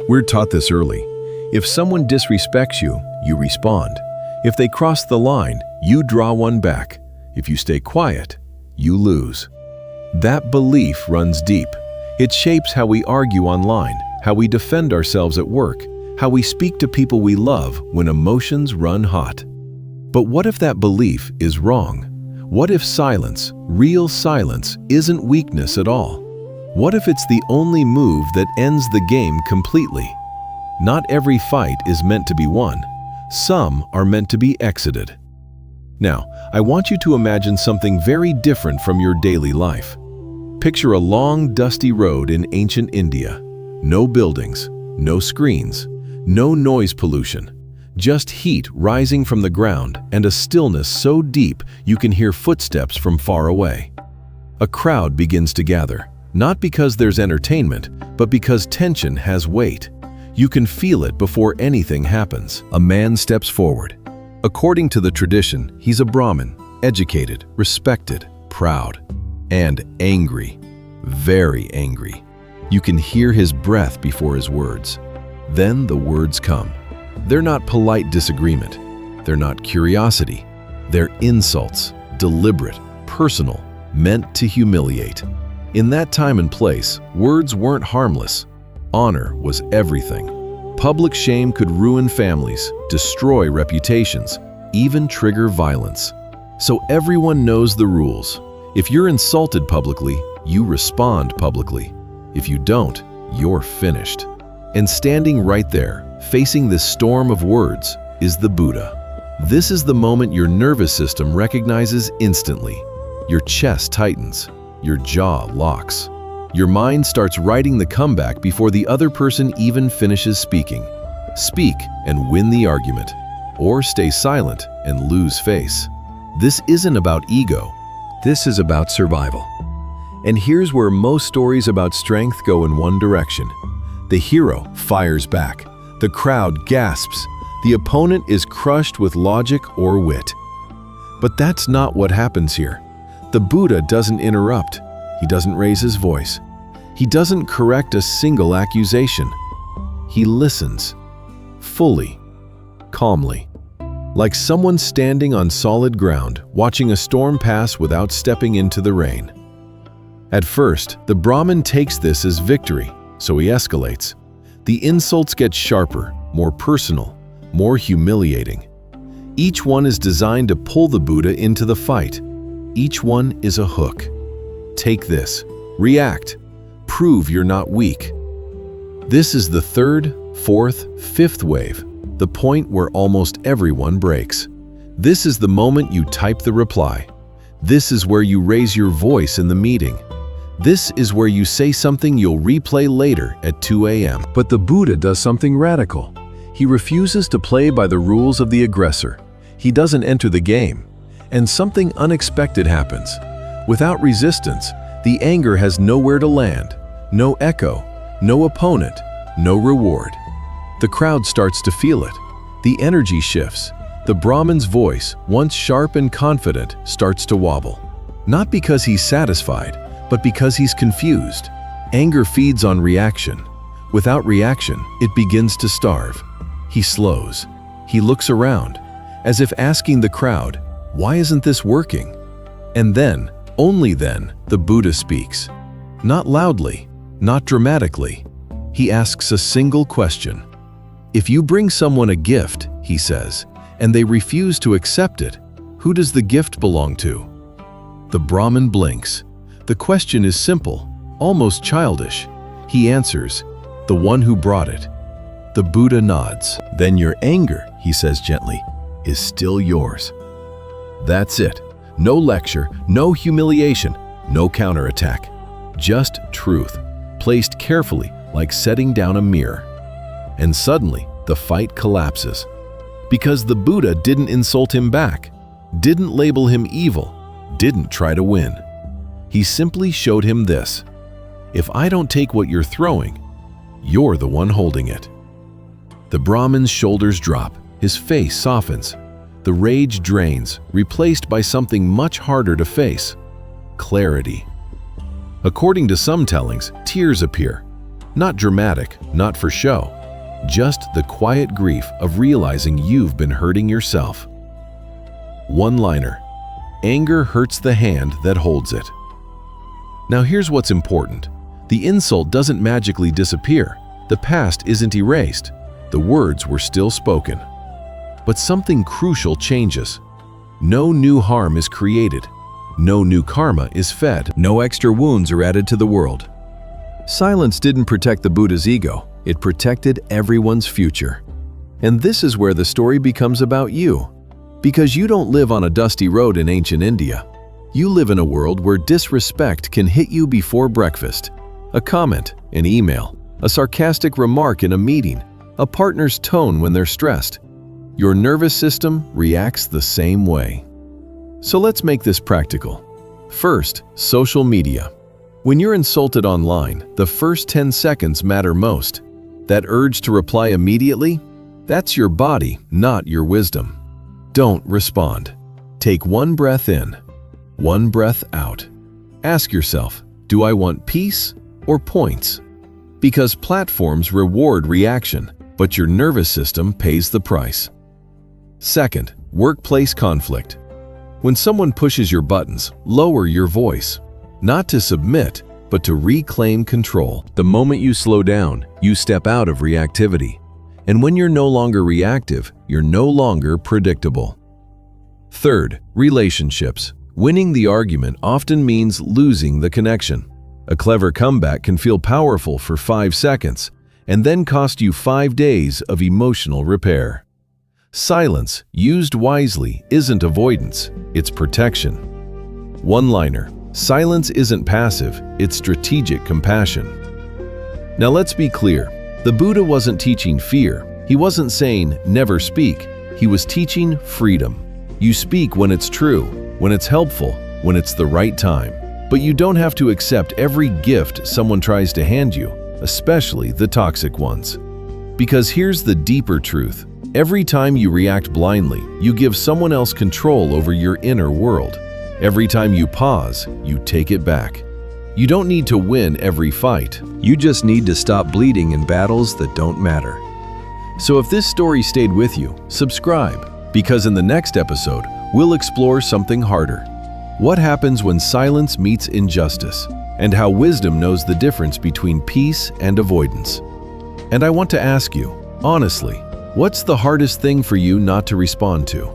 We're taught this early. If someone disrespects you, you respond. If they cross the line, you draw one back. If you stay quiet, you lose. That belief runs deep. It shapes how we argue online, how we defend ourselves at work, how we speak to people we love when emotions run hot. But what if that belief is wrong? What if silence, real silence, isn't weakness at all? What if it's the only move that ends the game completely? Not every fight is meant to be won. Some are meant to be exited. Now, I want you to imagine something very different from your daily life. Picture a long, dusty road in ancient India. No buildings, no screens, no noise pollution. Just heat rising from the ground and a stillness so deep you can hear footsteps from far away. A crowd begins to gather, not because there's entertainment, but because tension has weight. You can feel it before anything happens. A man steps forward. According to the tradition, he's a Brahmin, educated, respected, proud, and angry, very angry. You can hear his breath before his words. Then the words come. They're not polite disagreement. They're not curiosity. They're insults, deliberate, personal, meant to humiliate. In that time and place, words weren't harmless. Honor was everything. Public shame could ruin families, destroy reputations, even trigger violence. So everyone knows the rules. If you're insulted publicly, you respond publicly. If you don't, you're finished. And standing right there, facing this storm of words, is the Buddha. This is the moment your nervous system recognizes instantly. Your chest tightens, your jaw locks. Your mind starts writing the comeback before the other person even finishes speaking. Speak and win the argument, or stay silent and lose face. This isn't about ego. This is about survival. And here's where most stories about strength go in one direction. The hero fires back. The crowd gasps. The opponent is crushed with logic or wit. But that's not what happens here. The Buddha doesn't interrupt. He doesn't raise his voice. He doesn't correct a single accusation. He listens, fully, calmly, like someone standing on solid ground, watching a storm pass without stepping into the rain. At first, the Brahmin takes this as victory, so he escalates. The insults get sharper, more personal, more humiliating. Each one is designed to pull the Buddha into the fight. Each one is a hook. Take this. React. Prove you're not weak. This is the third, fourth, fifth wave, the point where almost everyone breaks. This is the moment you type the reply. This is where you raise your voice in the meeting. This is where you say something you'll replay later at 2 a.m. But the Buddha does something radical. He refuses to play by the rules of the aggressor. He doesn't enter the game. And something unexpected happens. Without resistance, the anger has nowhere to land. No echo, no opponent, no reward. The crowd starts to feel it. The energy shifts. The Brahmin's voice, once sharp and confident, starts to wobble. Not because he's satisfied, but because he's confused. Anger feeds on reaction. Without reaction, it begins to starve. He slows. He looks around, as if asking the crowd, "Why isn't this working?" And then, only then, the Buddha speaks. Not loudly, not dramatically. He asks a single question. If you bring someone a gift, he says, and they refuse to accept it, who does the gift belong to? The Brahmin blinks. The question is simple, almost childish. He answers, the one who brought it. The Buddha nods. Then your anger, he says gently, is still yours. That's it. No lecture, no humiliation, no counterattack. Just truth, placed carefully like setting down a mirror. And suddenly, the fight collapses. Because the Buddha didn't insult him back, didn't label him evil, didn't try to win. He simply showed him this. If I don't take what you're throwing, you're the one holding it. The Brahmin's shoulders drop, his face softens. The rage drains, replaced by something much harder to face: clarity. According to some tellings, tears appear. Not dramatic, not for show, just the quiet grief of realizing you've been hurting yourself. One-liner: anger hurts the hand that holds it. Now here's what's important. The insult doesn't magically disappear. The past isn't erased. The words were still spoken. But something crucial changes. No new harm is created. No new karma is fed. No extra wounds are added to the world. Silence didn't protect the Buddha's ego. It protected everyone's future. And this is where the story becomes about you. Because you don't live on a dusty road in ancient India. You live in a world where disrespect can hit you before breakfast. A comment, an email, a sarcastic remark in a meeting, a partner's tone when they're stressed. Your nervous system reacts the same way. So let's make this practical. First, social media. When you're insulted online, the first 10 seconds matter most. That urge to reply immediately? That's your body, not your wisdom. Don't respond. Take one breath in, one breath out. Ask yourself, do I want peace or points? Because platforms reward reaction, but your nervous system pays the price. Second, workplace conflict. When someone pushes your buttons, lower your voice. Not to submit, but to reclaim control. The moment you slow down, you step out of reactivity. And when you're no longer reactive, you're no longer predictable. Third, relationships. Winning the argument often means losing the connection. A clever comeback can feel powerful for 5 seconds and then cost you 5 days of emotional repair. Silence, used wisely, isn't avoidance, it's protection. One-liner: silence isn't passive, it's strategic compassion. Now let's be clear. The Buddha wasn't teaching fear. He wasn't saying, never speak. He was teaching freedom. You speak when it's true, when it's helpful, when it's the right time. But you don't have to accept every gift someone tries to hand you, especially the toxic ones. Because here's the deeper truth. Every time you react blindly, you give someone else control over your inner world. Every time you pause, you take it back. You don't need to win every fight. You just need to stop bleeding in battles that don't matter. So if this story stayed with you, subscribe, because in the next episode, we'll explore something harder. What happens when silence meets injustice, and how wisdom knows the difference between peace and avoidance. And I want to ask you, honestly, what's the hardest thing for you not to respond to?